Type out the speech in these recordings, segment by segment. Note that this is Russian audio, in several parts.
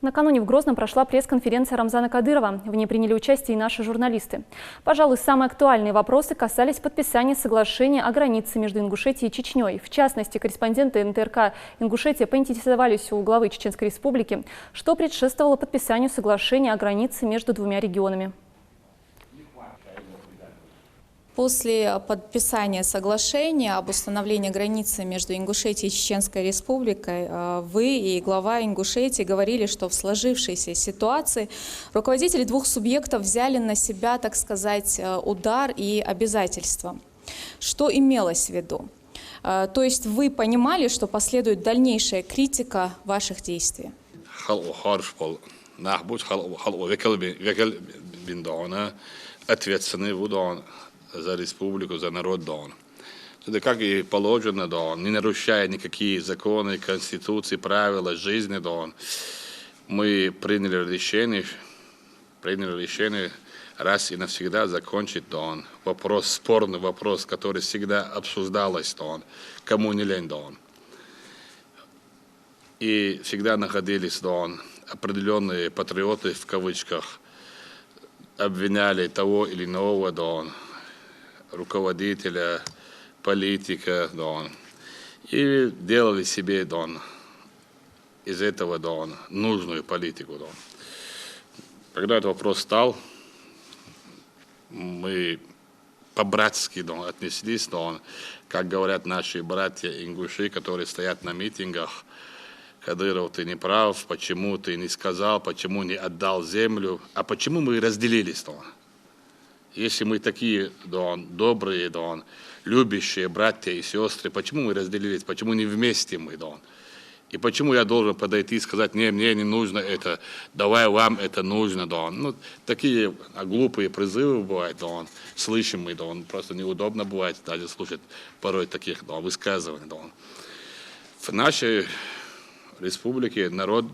Накануне в Грозном прошла пресс-конференция Рамзана Кадырова. В ней приняли участие и наши журналисты. Пожалуй, самые актуальные вопросы касались подписания соглашения о границе между Ингушетией и Чечней. В частности, корреспонденты НТРК «Ингушетия» поинтересовались у главы Чеченской Республики, что предшествовало подписанию соглашения о границе между двумя регионами. После подписания соглашения об установлении границы между Ингушетией и Чеченской Республикой вы и глава Ингушетии говорили, что в сложившейся ситуации руководители двух субъектов взяли на себя, так сказать, удар и обязательства. Что имелось в виду? То есть вы понимали, что последует дальнейшая критика ваших действий? Ответственный за республику, за народ Дон. Это как и положено Дон, не нарушая никакие законы, конституции, правила жизни Дон. Мы приняли решение раз и навсегда закончить Дон. Вопрос, спорный вопрос, который всегда обсуждался Дон, кому не лень Дон. И всегда находились Дон определенные патриоты в кавычках, обвиняли того или иного Дон, руководителя, политика, Дон, и делали себе, Дон, из этого, Дон, нужную политику, Дон. Когда этот вопрос стал, мы по-братски, Дон, отнеслись, Дон, как говорят наши братья-ингуши, которые стоят на митингах: Кадыров, ты не прав, почему ты не сказал, почему не отдал землю, а почему мы разделились, Дон? Если мы такие, Дон, добрые, Дон, любящие братья и сестры, почему мы разделились, почему не вместе мы, Дон? И почему я должен подойти и сказать: не, мне не нужно это, давай вам это нужно, Дон? Ну, такие глупые призывы бывают, Дон, слышим мы, Дон, просто неудобно бывает даже слушать порой таких, Дон, высказываний, Дон. В нашей республике народ,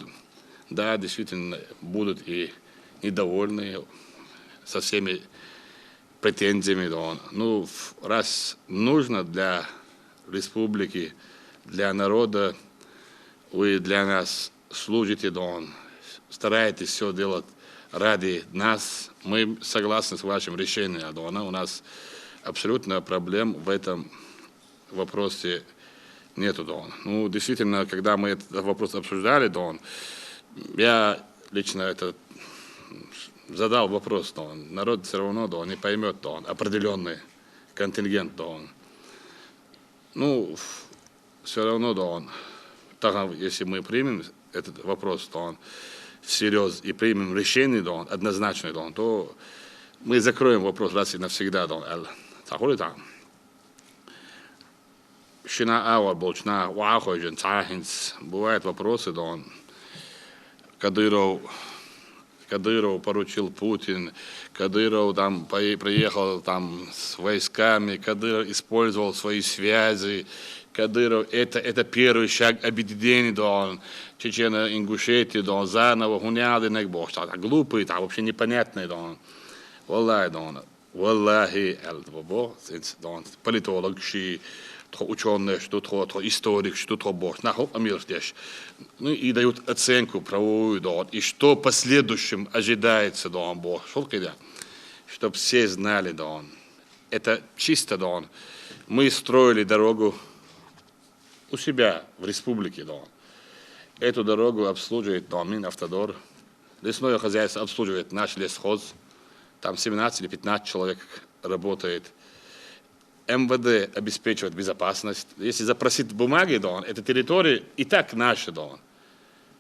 да, действительно, будут и недовольны со всеми претензиями, Дон. Ну, раз нужно для республики, для народа, вы для нас служите, Дон, стараетесь все делать ради нас, мы согласны с вашим решением, Дон. У нас абсолютно проблем в этом вопросе нету, Дон. Ну, действительно, когда мы этот вопрос обсуждали, Дон, я лично задал вопрос, Дон. Народ все равно, Дон, не поймет, Дон, определенный контингент, Дон. Ну, все равно, Дон, если мы примем этот вопрос, Дон, всерьез и примем решение, Дон, однозначно, Дон, то мы закроем вопрос раз и навсегда, Дон. Бывают вопросы, Дон. Кадыров поручил Путин, Кадыров там приехал там с войсками, Кадыров использовал свои связи, Кадыров это первый шаг объединения, Дон, Чечено-Ингушетии, Дон, заново хуняды не бог, глупый, там вообще непонятный, Дон. Валлахи, Дон, валлахи, Дон, политолог, ученые, что историк, что бог, нахуй мир здесь. Ну и дают оценку правовую, Дон, и что в последующем ожидается, Дон, Бог, чтобы все знали, Дон. Это чисто, Дон. Мы строили дорогу у себя в республике, Дон. Эту дорогу обслуживает, Дон, Минавтодор. Лесное хозяйство обслуживает наш лесхоз. Там 17 или 15 человек работает. МВД обеспечивает безопасность. Если запросить бумаги, Дон, эта территория и так наша, Дон.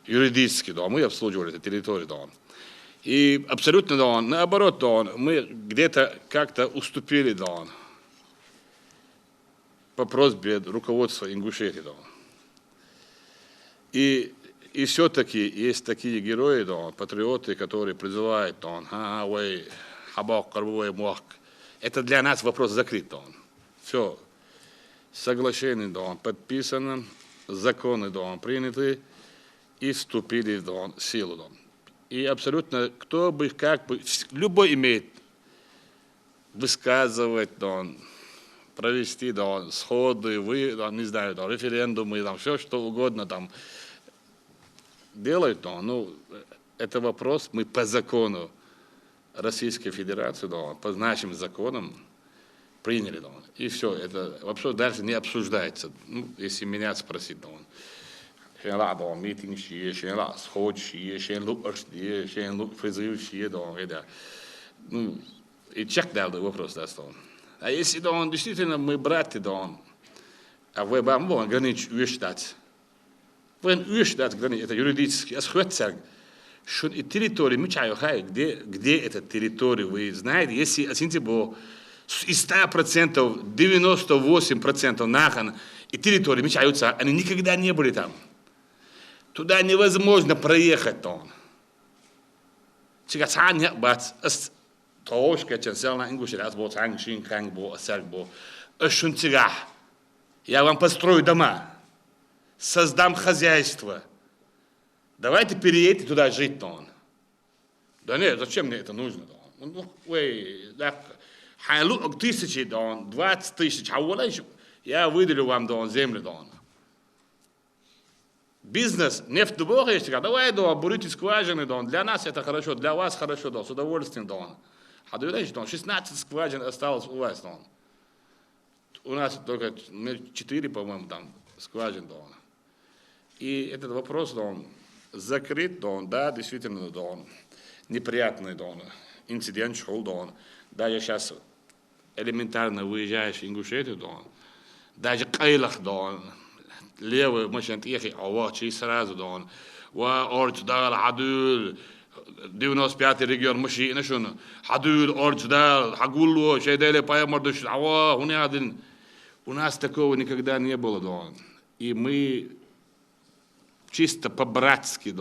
Юридически, Дон, мы обслуживали эту территорию, Дон. И абсолютно, Дон, наоборот, Дон, мы где-то как-то уступили, Дон, по просьбе руководства Ингушетии, Дон. И все-таки есть такие герои, Дон, патриоты, которые призывают, Дон, это для нас вопрос закрыт, Дон. Все, соглашение, Дон, подписано, законы, Дон, приняты и вступили, Дон, в силу, Дон. И абсолютно, кто бы, как бы, любой имеет высказывать, Дон, провести, Дон, сходы, Дон, не знаю, Дон, референдумы, Дон, все что угодно там делают, Дон. Ну, это вопрос, мы по закону Российской Федерации, по нашим законам приняли. И все, это вообще даже не обсуждается. Ну, если меня спросить, митинг, сход, призыв, ну, и чек дал вопрос, да, а если действительно мы братья, а вы вам границу уезжать, вы уезжать границу, это юридически, а схватить, что и территория, мы чаю хай, где эта территория, вы знаете, если оцените бы из 100%, 98% нахан и территории, мы чаются, они никогда не были там. Туда невозможно проехать, Сега цан не бац, трошка ченсел на ингуши, раз бо цан шин канг бо асак бо, шун цигах. Я вам построю дома, создам хозяйство. Давайте переедьте туда жить, Да нет, зачем мне это нужно, тысячи, 20 тысяч, я выделю вам, землю, Бизнес, нефтеборы, есть, давай, бурите скважины, для нас это хорошо, для вас хорошо, с удовольствием, А ты знаешь, 16 скважин осталось у вас, У нас только 4, по-моему, там скважин, И этот вопрос, закрыт, да, действительно, неприятный, инцидент шел, Да, я сейчас элементарно выезжаешь в Ингушетию, даже Кайлах, левый машин ехать, чей сразу, Орчдал, Хадул, 95-й регион машина, Хадул, Орчдал, Хагулу, Шейдели, Паямардуш, у нас такого никогда не было, И мы чисто по-братски,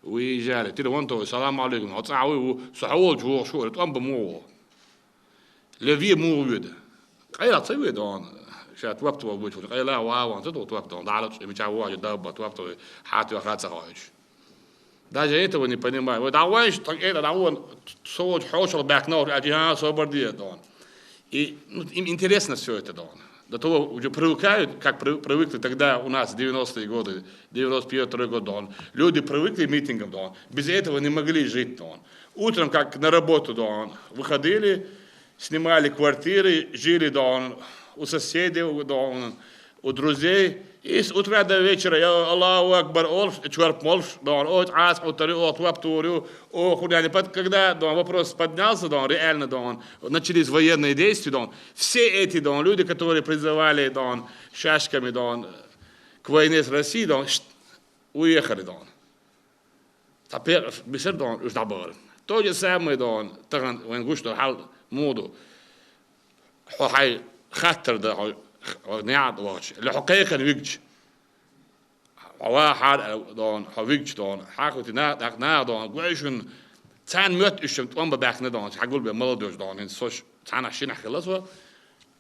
уезжали. Ты салам алейкум, сахол, шо, это он бы мол. Леви мувид. Кайла цевид, شات وقته بوجه قيلا واو تدو وقته دعلت متعوج دابت وقته حاتي وخات سراج даже этого не понимаю вот давай так это он соот хошел бэкнор аджиа соборди и им интересно все это до того уже привыкают как привыкли тогда у нас 90-е годы 91-й год люди привыкли к митингам без этого не могли жить утром как на работу выходили снимали квартиры жили у соседей, у друзей. И с утра до вечера, я Аллаху Акбар, чварп молш, от ас, от ваптурю, когда вопрос поднялся, реально, начались военные действия, все эти люди, которые призывали шашками к войне с Россией, уехали. Теперь беседа ждабар. То же самое, таган, венгушто, хал, моду. Хай خاطر ده نياد واش الحقيقة نيجي واحد هويج حاكوتي ناد قويشن تان مت إيش تقوم بباخنا حقول بملودوش إن سوش تان عشان خلاص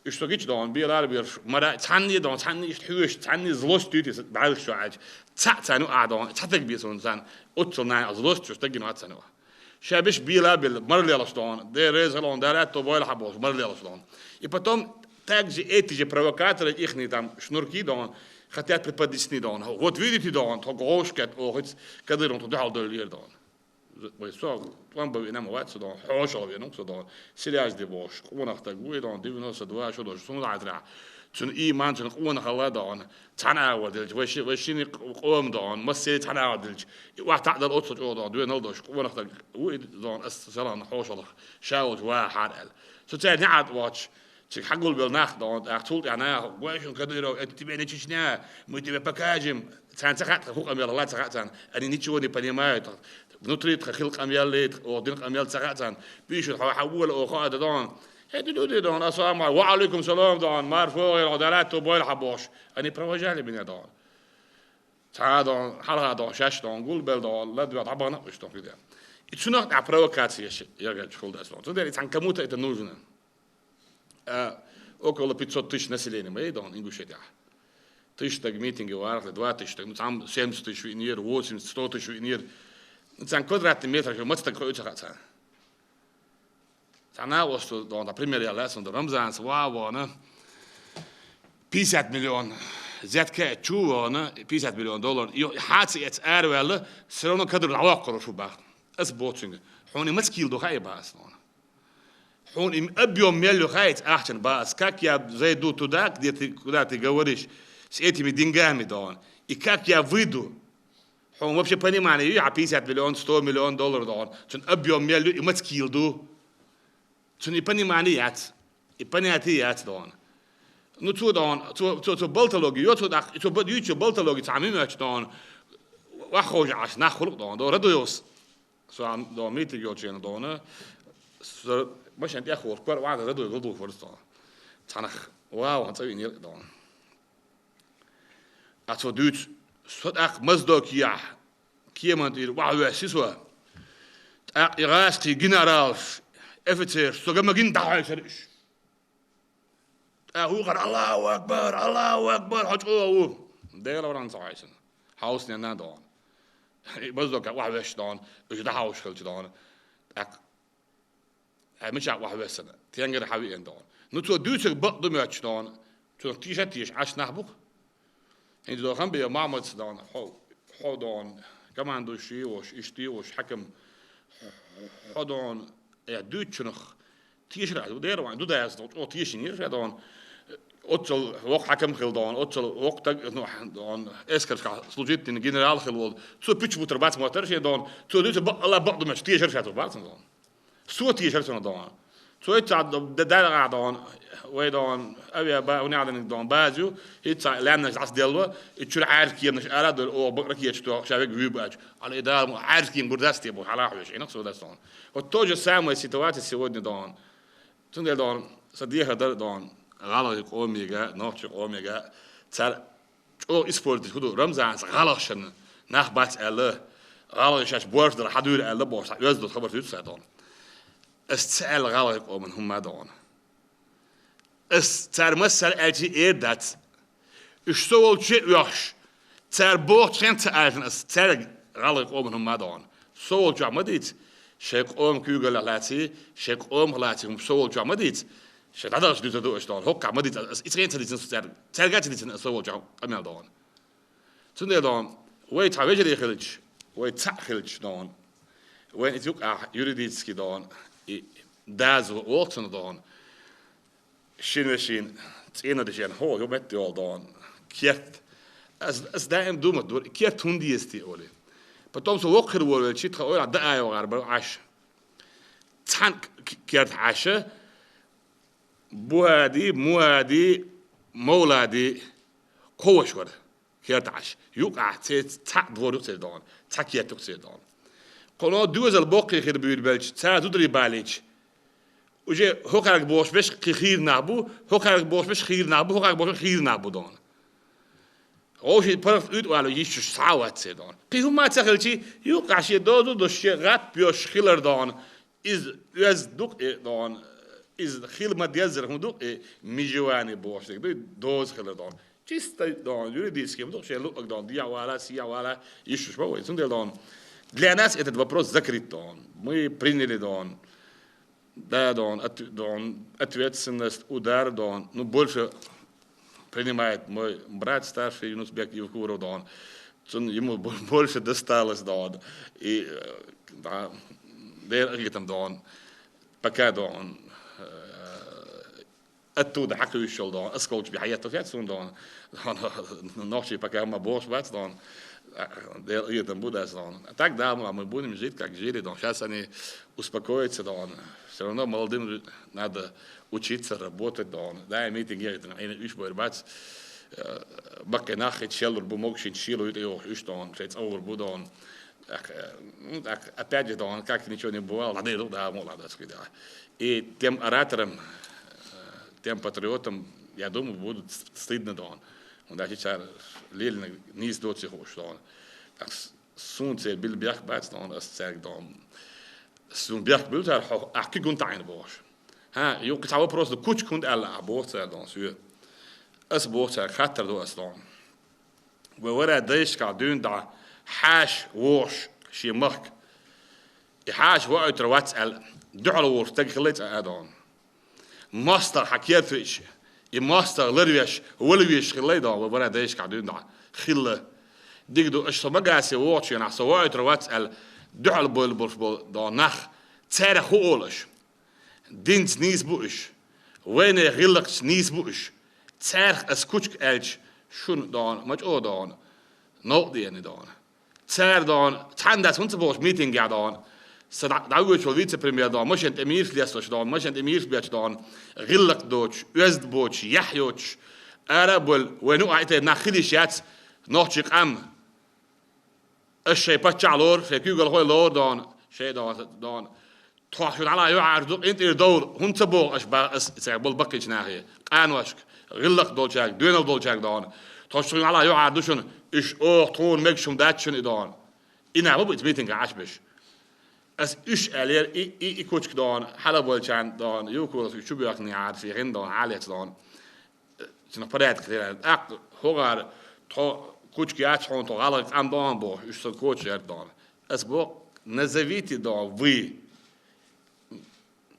اشتغيت بيلار مرة تاني تاني حوش تاني زلوش تيجي بعد شو عاج تانو قاعد تاتك بيسون تان أتصلنا زلوش تشتغي نوع تانو شابش بيلار مرة ليش ده رزقون ده رات تبويل حبوش مرة ليش и потом также эти же провокаторы, их там шнурки, хотят преподнести, вот видите, только ошкет, когда он туда доллар, вам бы нам вот сюда, хорошо, серьез дебош, он их так будет, 92, что даже, что надо, чун иман, чун он халада, тана водиль, вещины قوم مسير تنا водиль, и واحد تعدل أوصل دوي نلدش, он их так будет, أستسلام حوش شاوج واحد, سوتين نعد واتش حقول بالناخ أختول أنا ويشون كديرو تبي نتشنيا متبي بكاجم تانسخت خوك أميال الله تسخت أنا نيجوني بنيمايت بنطريت خلق أميال ليت أو دين أميال تسخت بيشون حول أو خاد هدي أسلام وعليكم سلام مرفوع العدالات وبويل حبوش أنا بروجالي بني تعال حلقة شاش قول بل لا دوا طبعا مش كده يتشنو بروكاتسي يا جد شغل ده أصلا تدري عن كموت النوجنا около 500 тысяч населения, Ингушетия. 1000 митинги, 2000, там 70 тысяч винир, 80, 100 тысяч винир. Там квадратный метр, мы так ходим. Там например, я лесом до Рамзан, 50 миллионов. Зятка чува, $50 миллион. И хатsi это эрвелле, все равно кадры алаккору шубах. أسبوتشنج حوني مسكيل دو خاي باس دون حوني أبيوم ميلو خايت أحسن باس كاك يا زي دو توداك ديتي جوريش سيتي مدينجامي دون إكاك يا فيدو حون وبش بني معنى يا بيسات مليون 100 مليون دولار دون شن أبيوم ميلو مسكيل دو شن يبني معنى يات يبني هاتي يات دون nu to dan to baltologi yo to da to bud you baltologi تعميم اش دان واخوج عش نخلق دان دو ردوس سو ام دو ميت جو تشين دان باش انت اخو كور واحد ردو يغدو فرصه تنخ واو انت وين دان اتو دوت صد اخ مزدوك يا كيما دير واو سيسوا اغاستي جنرال افتر سو ما جن داعش هو قال الله أكبر حجوا ده لو ران صايسن هاوس نينا دون بس دوك واحد وش دون وش ده هاوس خلت دون مش واحد وش سنة تيانجر حبيبين دون نتو دوتك بق دمياتش دون تو تيش عش نحبوك هندي دو خم بيا معمد دون حو دون كمان دو شيء وش اشتي وش حكم حو دون دوتش نخ تيش راه دير وان دو داس دو تيش نير دون أوتشل وق حكم خلدان أوتشل وق دون إسكر سلوجيت إن جنرال خلود سو بيتش بوتربات موتر شيء دون سو ليش الله بعض مش تيشر شاتو بات دون سو تيشر شنو دون سو يتعد دار دون ويدون أبي با ونعدن دون بازو يتع لأن عص دلوا يشور عارف كي مش أراد أو بقرا كي يشتو شابك بيباج على إدار عارف كي برداستي بو على حوش إنك سو داستون وتوجه سامو سيتوات السودني دون تندل دون صديقه دون غالق أوميجا نوتش أوميجا تر أو إسبورت كده رمزان غالقشن نخبات الله غالق شاش بورش در حدود الله بورش يزد خبر فيش ساتون استعل غالق أومن هم دون استر مسر أجي إيدات اشتغل شيء وحش تر بورش كنت أعرفن استر غالق أومن هم دون سول جامديت شيك أوم كيوغل لاتي شيك أوم لاتي هم سول جامديت شد هذا شو تدو إشتغل هو كمديت إسرائيل تدي تنسر ترجع تدي تنسوي جام أمير دون تندي دون وين تعبير اللي خلج وين تخلج دون وين يتوقع يريديتسكي دون داز ووقتنا دون شين تينا دشين هو يوم يتيول دون كيت as دائم دوم دور كيت هندي استي أولي بتوم سو وقر ولا شيء تقول على دقايق وغرب عش تانك كيت عشة بوهادي موهادي مولادي قوش ورد كيت عش يوقع تاع دور تسيدون تاكيت تسيدون قلنا دوز الباقي خير بير بلش تاع تدري باليش وجه هو كارك باش بش خير نابو هو كارك باش بش خير نابو هو كارك باش خير نابو دون أو شيء برف يد وعلى يشوش ساوات سيدون قيهم ما تخلشي يوقع شيء دوش غات بيوش خيلر دون إز دوك دون إز خيل ما ديزر هم دوك ميجواني باش دوز خيلر دون جست دون يريديس كيم دوك شيء لوك دون ديا ولا سيا ولا يشوش بوي سندل دون для нас этот вопрос закрыт дон мы приняли дон да дон ответственность удар дон ну больше принимает мой брат старший Юнусбек Евкуров дон ему больше досталось дон и да там дон пока дон оттуда حكوا يشل دون اسكوتش بحياته فيات سون دون نوشي пока ما бош бац дон и там будет дон так да мы будем жить как жили дон сейчас они успокоятся дон все равно молодым надо учиться работать дон да митинг я там один ишбор бац بقى ناخد شلر بموكش نشيله يو اشتون شيء تصور بدون опять же дон как ничего не бывало надо иду да молодец كده и тем ораторам тем патриотам я думаю будут стыдно дон und da ich lelne nis dort sich hochstehen das sunze bil berg bats dann das zeigt dann sun berg bild har ach kunt ein boos ha jo ik zou pros de kuch kunt alla boos dan so as boos gaat er door staan we worden deze kan doen da hash wash شي مرك hash wa uit WhatsApp dual woord tegelijk aan master حكيت فيش الماستر لريش ولويش خلي دا وبرا دايش قاعدين دا خله ديقدو اش سمغاسي واتش انا سوايت واتسال dual bol da nach tsere hoolish dins nis buish wene relax nis buish tser as kuch elch shun dan much o dan no the any dan tser dan tandas hunts bosh meeting ga dan so da go cho vice premier dan moshent emir liastosh dan moshent emir biach dan relax doch özd boch yahyoch arabul wenu aite nakhidishat nochik am الشيء بتشعلور في كيوغل هو لور دون شيء دون توحد على يعرض انت دور هم تبو اشبا سيبل بقيش ناهي قانوشك غلق دولشاك دوينو دولشاك دون توشتغل على يعرض شن ايش اوه تون ميكشم داتشن دون انا مو بيتميتنج عشبش اس ايش الير اي كوتش دون حلا بولشان دون يوكو شو بيقني عارف في غين دون عاليت دون شنو بريت كثير اق هوغار تو кучки ачхон то галак андон бо что коч эрдон es бо назовите да вы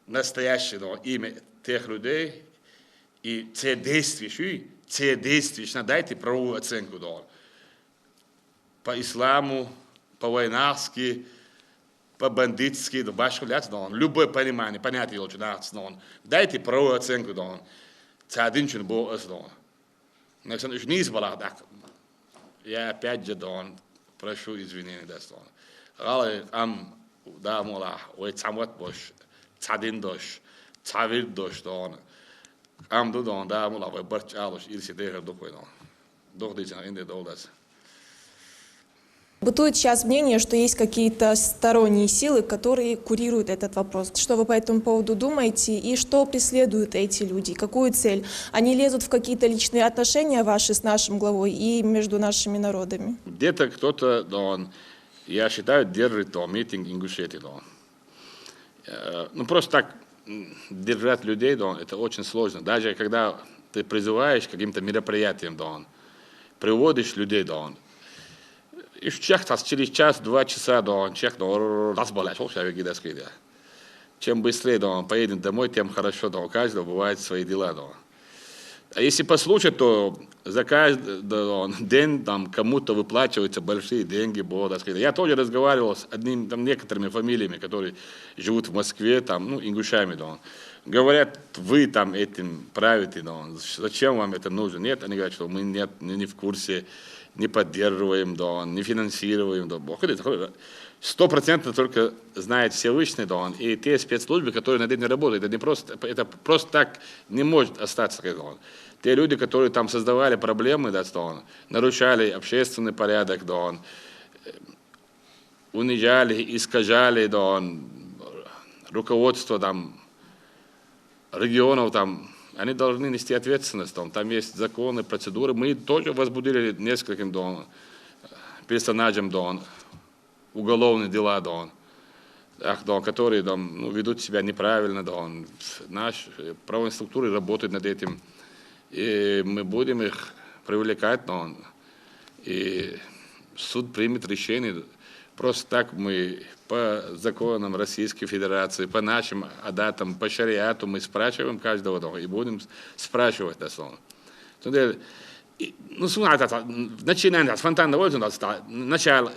настоящее да имя тех людей и те действия дайте правовую оценку да по исламу по войнарски по бандитски да башку лят да любое понимание понятие очень да дайте правовую оценку да цадинчин бо es да нексон уж не избалах да Я опять же дон, прошу извинения, да, дон. Ралы да мола, ой цамот бош, цадин дош, цавир дош дон. Дон, да мола, ой барч алош, ирси дегер докой дон. Дох дичан инде долдас. Бытует сейчас мнение, что есть какие-то сторонние силы, которые курируют этот вопрос. Что вы по этому поводу думаете и что преследуют эти люди? Какую цель? Они лезут в какие-то личные отношения ваши с нашим главой и между нашими народами? Где-то кто-то, я считаю, держит митинг Ингушетии. Ну просто так держать людей, это очень сложно. Даже когда ты призываешь к каким-то мероприятиям, приводишь людей, и через час-два часа чех разболеешь, чем быстрее поедем домой, тем хорошо, у каждого бывают свои дела. А если послушать, то за каждый день кому-то выплачиваются большие деньги. Я тоже разговаривал с некоторыми фамилиями, которые живут в Москве, ингушами. Говорят, вы этим правите, зачем вам это нужно? Нет, они говорят, что мы не в курсе, не поддерживаем, не финансируем. 100% только знает Всевышний, и те спецслужбы, которые над этим работают. Это просто так не может остаться. Те люди, которые там создавали проблемы, нарушали общественный порядок, унижали, искажали руководство регионов, они должны нести ответственность. Там есть законы, процедуры. Мы тоже возбудили нескольким персонажам уголовные дела, которые ведут себя неправильно. Наши правовые структуры работают над этим. И мы будем их привлекать. И суд примет решение. Просто так мы по законам Российской Федерации, по нашим адатам, по шариату мы спрашиваем каждого и будем спрашивать. Начинаем с фонтана вользу, начало,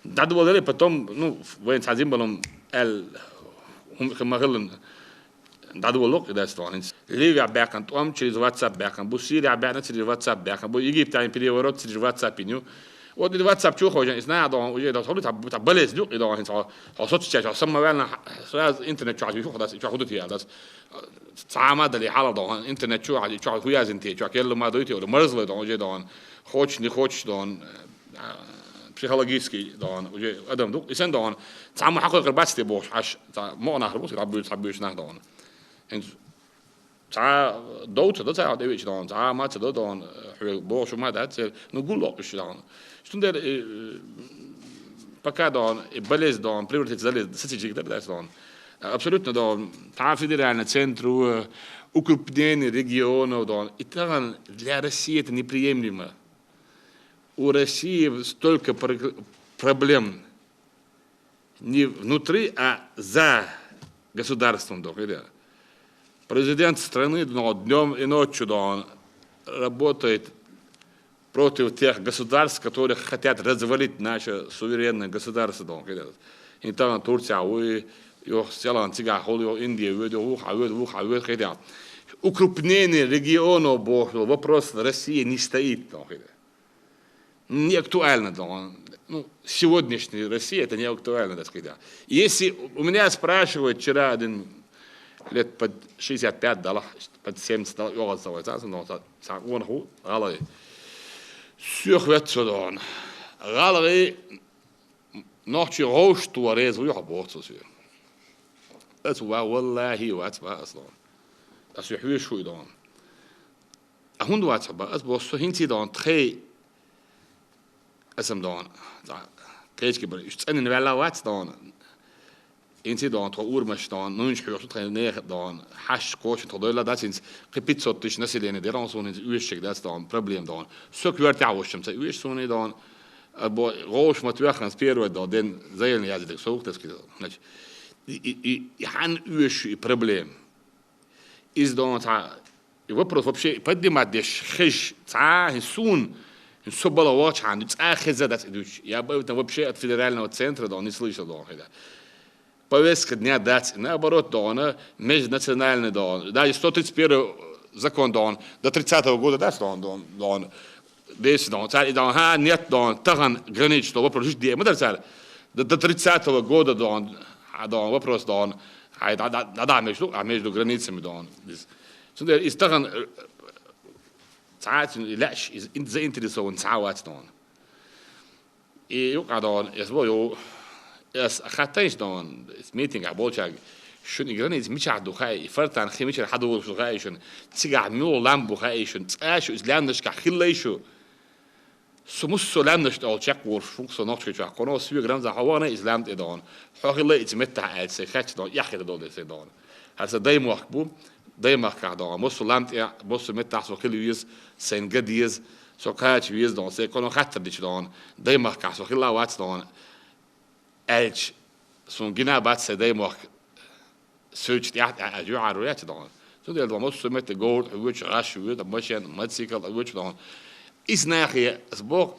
дадволели, потом, воин сазимбалом, хмагылын, дадволок, Ливия бякан, том через WhatsApp бякан, Сирия бякан через WhatsApp бякан, Египет переворот через WhatsApp. Вот и WhatsApp чухо, не знаю, уже болезнь, соцсети, самовольно сразу интернет чухо, чухо сама дали хала, интернет чухо, хуязинти, чухо, ما دويتي ولا مرزله уже хочешь не хочешь психологически уже адам إنسان سامو حقق الباستي بوش عش ما نهربوش ربيش نهدون دوت dat zou de weet dan maar dat dan boos maar dat goed op is dan stond er пока болезнь превратится в статистический dan абсолютно федеральный центр укрепления регионов и там для России это неприемлемо. У России столько проблем не внутри, а за государством. Президент страны днем и ночью работает против тех государств, которые хотят развалить наше суверенное государство. И там Турция, Индия, укрупнение регионов, вопрос России не стоит. Не актуально. Ну, сегодняшняя Россия это не актуально, так сказать. Если у меня спрашивают вчера один лет под 65, под 70, Сюрхветсодон. Галери ночи рошту арезу я борту сюр. Это والله واتبع أصلاً. أسيحوي شو يدون. أهون واتبع أسبوع هنتي دون تخي اسم دون. كيش كبر. يشتغل نبلا وات دون. هنتي دون تقول مش دون. نونش حيوش تخيل نيخ دون. حش كوش تقول ده تنس قبيت صوتش نسيلين ديران سوني ويشك ده دون. problem دون. سكوير تعوشم تي ويش سوني دون. أبو روش متوخن سبيرو دون. دين زي اللي يازدك سوق تسكيد. نج. يحن ويش problem. إذا دون تع يوبرز вообще поднимать خش تع هسون هنسبلا واتش عن تأخذ زادت إدوش يا بقى вообще от федерального центра дон не слышал дон это повестка дня дать наоборот дон межнациональный дон даже 131 закон дон до 30-го года да дон здесь дон царь дон нет дон таган границ что вопрос где мы царь до 30-го года дон вопрос дон да между границами дон Sondern ist daran Zeit لاش sehr interessant Zeit دون. يوقع دون يسبوع يس أخذتش دون meeting عبوشة شو نقرني مش عدو خاي فرت عن خيمش الحدو شو خاي شو تيجي ميول لامبو خاي شو تأش إسلامنش كخيل شو سموس سلامنش أول شق ورفوق صناعة شو قناة سوي جرام زحوانا إسلام تدون حقيقة يتمتع على سكات دون يأخذ دون دون هذا دايم وقبو دايما كعدان موسو لامت يا موسو متى سو كل يوز سين قديز سو كاتش يوز دون سي كونو خاطر ديش دون دايما كاسو خلا وات دون الج سون جنا بات سي دايما سوتش يا اجو عرويات دون سو ديال دون موسو متى جول ويتش راش ويد ماشين ماتسيكل ويتش دون إس ناخي اسبوع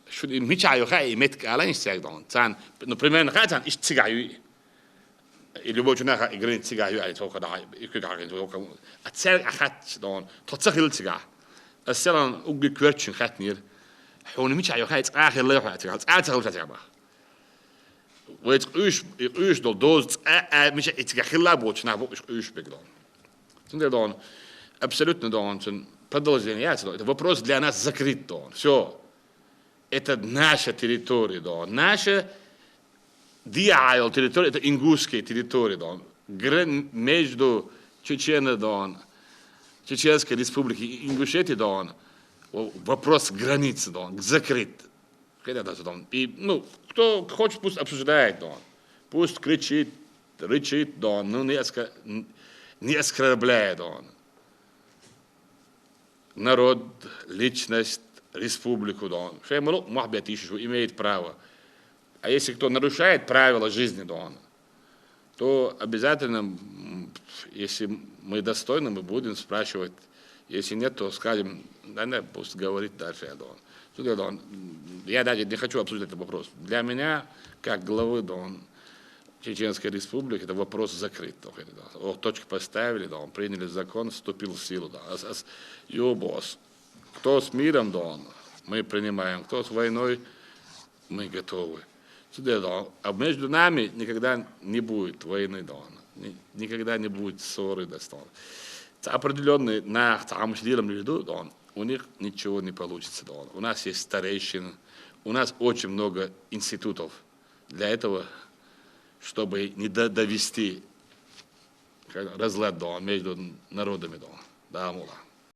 شو ميتش ايو خاي متك على سيك دون تان نو بريمير خاتان ايش تيغايو اللي بوجنا يقرين تيجا يعي توقع ده يكيد عقين توقع أتسرق أخذت دون تتصل تيجا السلام أوجي كويتشن خاتنير حون مش عيو خايت آخر لا يحيى تيجا أتسرق تيجا بقى ويتقوش دول دوز مش تيجا خلا بوجنا بوش قوش بقدون تندر دون أبسولوتنا دون تن بدلزينيات دون ده вопрос для нас закрыт дон все это наша территория дон наша Диайл территория это ингушские территории дон между Чеченной дон Чеченской республики и Ингушетией дон вопрос границы дон закрыт когда даже дон и ну кто хочет пусть обсуждает дон пусть кричит рычит дон ну не оскорбляет дон народ личность республику дон что ему может еще имеет право. А если кто нарушает правила жизни Дона, то обязательно, если мы достойны, мы будем спрашивать. Если нет, то скажем, да, пусть говорит дальше о Дон. Я даже не хочу обсуждать этот вопрос. Для меня, как главы Дон Чеченской Республики, это вопрос закрыт. Точку поставили, Дон, приняли закон, вступил в силу. Его босс. Кто с миром, Дон, мы принимаем. Кто с войной, мы готовы. А между нами никогда не будет войны, Дон. Никогда не будет ссоры, Дон. Определенный на тамошнем льду, Дон, у них ничего не получится, Дон. У нас есть старейшины, у нас очень много институтов для этого, чтобы не довести разлад, Дон, между народами, Дон. Да, мула.